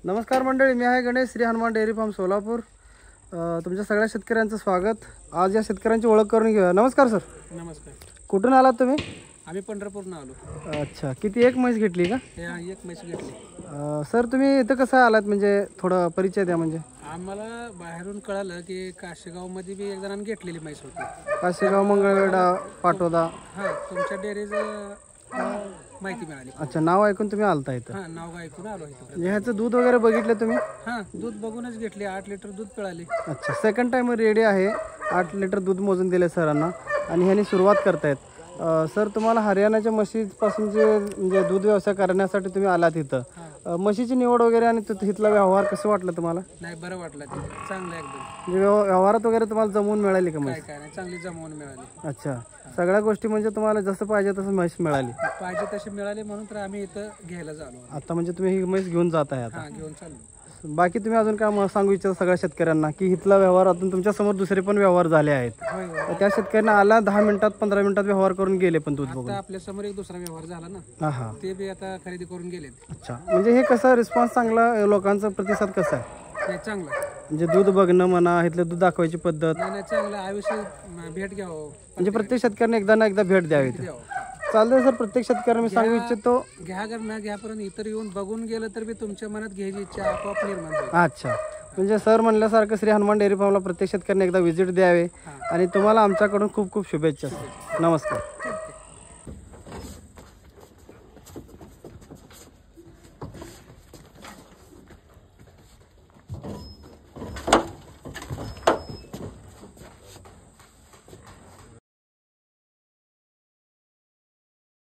नमस्कार मंडळी, मी आहे गणेश, श्री हनुमान डेअरी फार्म सोलापूर. तुमच्या सगळ्या शेतकऱ्यांचं स्वागत. आज या शेतकऱ्यांची ओळख करून घेऊया. नमस्कार सर. नमस्कार. कुठून आलात तुम्ही? आम्ही पंढरपूरनं आलो. अच्छा, किती एक म्हैस घेतली का? एक म्हैस घेतली. सर तुम्ही इथं कसं आलात, म्हणजे थोडं परिचय द्या. म्हणजे आम्हाला बाहेरून कळालं की काशेगावमध्ये बी एक जणांनी घेतलेली म्हैस होती. काशेगाव, मंगळवेढा, पाटोदा. हां, तुमच्या डेअरीचं माहिती मिळाली. अच्छा, नाव ऐकून तुम्ही आलता इथं? हां, नाव ऐकून आलो इथं. म्हणजे ह्याचं दूध वगैरे बघितलं तुम्ही? हां, दूध बघूनच घेतली. 8 लिटर दूध पिळाले. अच्छा, सेकंड टाइम रेडी आहे. 8 लिटर दूध मोजून दिले सरांना आणि ह्यांनी सुरुवात करतायत. सर, तुम्हाला हरियाणाच्या म्हशीपासून जे म्हणजे दूध व्यवसाय करण्यासाठी तुम्ही आलात इथं, म्हशीची निवड वगैरे आणि तिथला व्यवहार कसं वाटलं तुम्हाला? नाही, बरं वाटलं. ते चांगलं एकदम. म्हणजे व्यवहारात वगैरे तुम्हाला जमवून मिळाली का म्हैस? काय नाही, चांगली जमवून मिळाली. अच्छा, सगळ्या गोष्टी म्हणजे तुम्हाला जसं पाहिजे तसं म्हैस मिळाली? पाहिजे तशी मिळाली म्हणून तर आम्ही इथं घ्यायला झालो. आता म्हणजे तुम्ही ही म्हैस घेऊन जात आहे आता? हां, घेऊन चाललो. बाकी तुम्ही अजून काय सांगू इच्छिता सगळ्या शेतकऱ्यांना की इथला व्यवहारातून तुमच्या समोर दुसरे पण व्यवहार झाले आहेत? होय होय. तर त्या शेतकऱ्यांना आला 10 मिनिटात 15 मिनिटात व्यवहार करून गेले पण दूध बघून? आता आपल्या समोर एक दुसरा व्यवहार झाला ना, हां हां. ते बी आता खरेदी करून गेलेत. अच्छा, म्हणजे हे कसं रिस्पॉन्स चांगला, लोकांचा प्रतिसाद कसा आहे? नाही, चांगलं. म्हणजे दूध बघणं म्हणा, इथलं दूध दाखवायची पद्धत? नाही, चांगलं. आयुष्य भेट घ्यावं. म्हणजे प्रत्येक शेतकऱ्याने एकदा ना एकदा भेट द्यावी. चालतंय सर, प्रत्येक शेतकऱ्याला मी सांगू इच्छितो, घ्या जर न घ्यापर्यंत इतर येऊन बघून गेलं तर बी तुमच्या मनात घ्यायची इच्छा आपोआप निर्माण होईल. अच्छा, म्हणजे सर म्हणल्यासारखं श्री हनुमान डेअरी फार्मला प्रत्येक शेतकऱ्याने एकदा व्हिजिट द्यावे आणि तुम्हाला आमच्याकडून खूप खूप शुभेच्छा. नमस्कार.